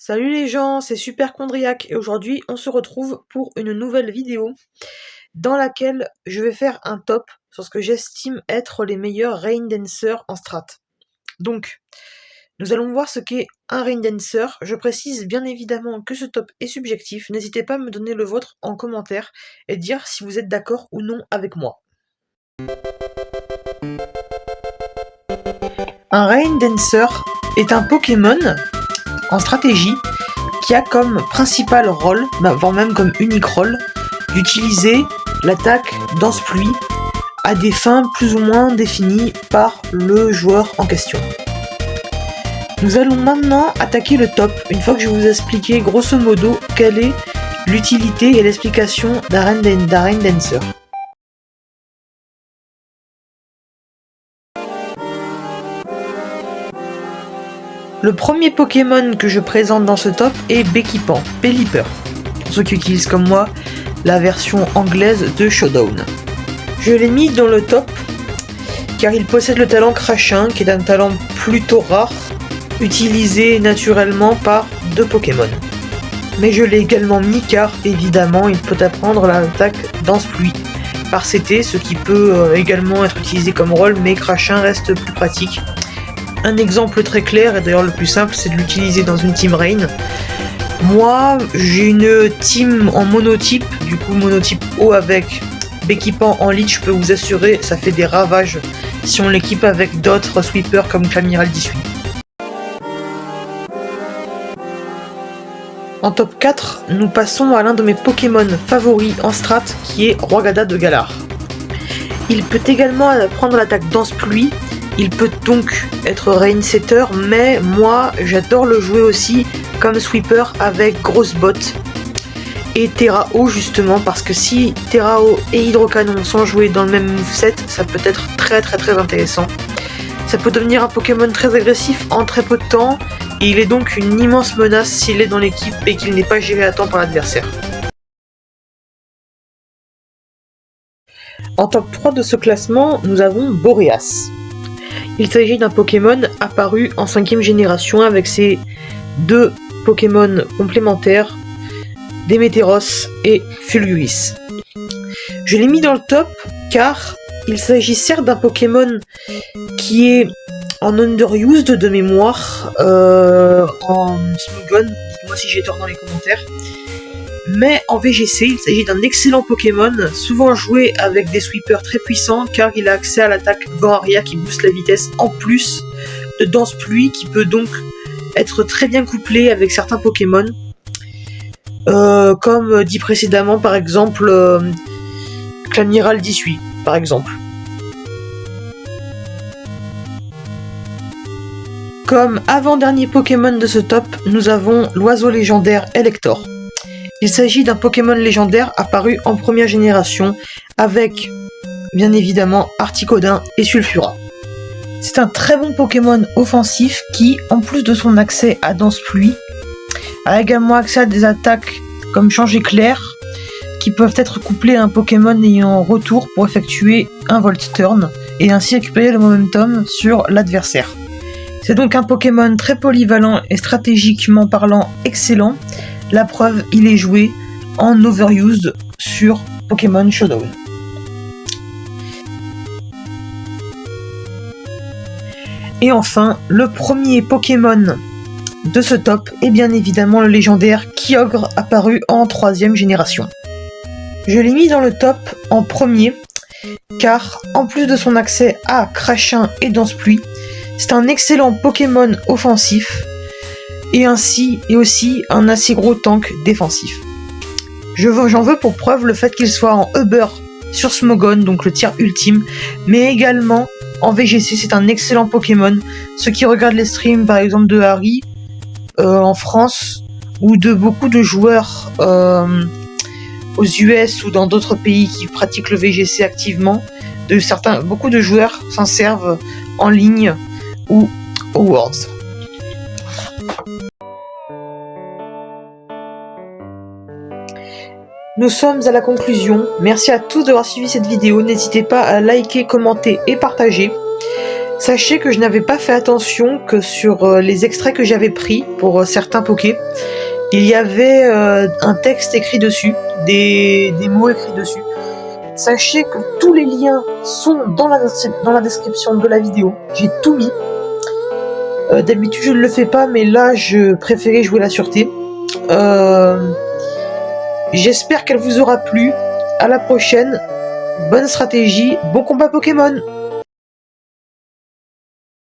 Salut les gens, c'est Superchondriac et aujourd'hui on se retrouve pour une nouvelle vidéo dans laquelle je vais faire un top sur ce que j'estime être les meilleurs Rain Dancers en strat. Donc, nous allons voir ce qu'est un Rain Dancer. Je précise bien évidemment que ce top est subjectif, n'hésitez pas à me donner le vôtre en commentaire et dire si vous êtes d'accord ou non avec moi. Un Rain Dancer est un Pokémon en stratégie qui a comme principal rôle, voire même comme unique rôle, d'utiliser l'attaque Danse Pluie à des fins plus ou moins définies par le joueur en question. Nous allons maintenant attaquer le top, une fois que je vous ai expliqué grosso modo quelle est l'utilité et l'explication d'un Rain Dancer. Le premier Pokémon que je présente dans ce top est Bekipan, Pelipper, pour ceux qui utilisent comme moi la version anglaise de Showdown. Je l'ai mis dans le top car il possède le talent Crachin, qui est un talent plutôt rare, utilisé naturellement par deux Pokémon. Mais je l'ai également mis car évidemment il peut apprendre l'attaque Danse Pluie par CT, ce qui peut également être utilisé comme rôle, mais Crachin reste plus pratique. Un exemple très clair, et d'ailleurs le plus simple, c'est de l'utiliser dans une team Rain. Moi, j'ai une team en monotype, du coup monotype haut avec Bekipan en lead, je peux vous assurer, ça fait des ravages si on l'équipe avec d'autres sweepers comme Clamiral 18. En top 4, nous passons à l'un de mes Pokémon favoris en strat, qui est Roigada de Galar. Il peut également prendre l'attaque Danse Pluie. Il peut donc être Rain Setter, mais moi j'adore le jouer aussi comme sweeper avec Grosse Botte et Terra Eau, justement parce que si Terra Eau et Hydrocanon sont joués dans le même moveset, ça peut être très intéressant. Ça peut devenir un Pokémon très agressif en très peu de temps, et il est donc une immense menace s'il est dans l'équipe et qu'il n'est pas géré à temps par l'adversaire. En top 3 de ce classement, nous avons Boreas. Il s'agit d'un Pokémon apparu en 5ème génération avec ses deux Pokémon complémentaires, Démétéros et Fulguris. Je l'ai mis dans le top car il s'agit certes d'un Pokémon qui est en underused de mémoire, en Smogon, dites-moi si j'ai tort dans les commentaires, mais en VGC, il s'agit d'un excellent Pokémon, souvent joué avec des sweepers très puissants car il a accès à l'attaque Goraria qui booste la vitesse en plus de Danse Pluie qui peut donc être très bien couplé avec certains Pokémon. Comme dit précédemment par exemple Clamiral 18 par exemple. Comme avant-dernier Pokémon de ce top, nous avons l'oiseau légendaire Elector. Il s'agit d'un Pokémon légendaire apparu en première génération avec, bien évidemment, Articodin et Sulfura. C'est un très bon Pokémon offensif qui, en plus de son accès à Danse Pluie, a également accès à des attaques comme Change Éclair qui peuvent être couplées à un Pokémon ayant retour pour effectuer un Volt Turn et ainsi récupérer le momentum sur l'adversaire. C'est donc un Pokémon très polyvalent et stratégiquement parlant excellent. La preuve, il est joué en overused sur Pokémon Showdown. Et enfin, le premier Pokémon de ce top est bien évidemment le légendaire Kyogre apparu en 3ème génération. Je l'ai mis dans le top en premier car en plus de son accès à Crachin et Danse Pluie, c'est un excellent Pokémon offensif et aussi un assez gros tank défensif. J'en veux pour preuve le fait qu'il soit en Uber sur Smogon, donc le tiers ultime, mais également en VGC, c'est un excellent Pokémon. Ceux qui regardent les streams par exemple de Harry en France, ou de beaucoup de joueurs aux US ou dans d'autres pays qui pratiquent le VGC activement, beaucoup de joueurs s'en servent en ligne ou aux Worlds. Nous sommes à la conclusion. Merci à tous d'avoir suivi cette vidéo. N'hésitez pas à liker, commenter et partager. Sachez que je n'avais pas fait attention que sur les extraits que j'avais pris pour certains Pokés, il y avait un texte écrit dessus, des mots écrits dessus. Sachez que tous les liens sont dans la description de la vidéo, j'ai tout mis. D'habitude je ne le fais pas, mais là je préférais jouer la sûreté. J'espère qu'elle vous aura plu. À la prochaine. Bonne stratégie, bon combat Pokémon!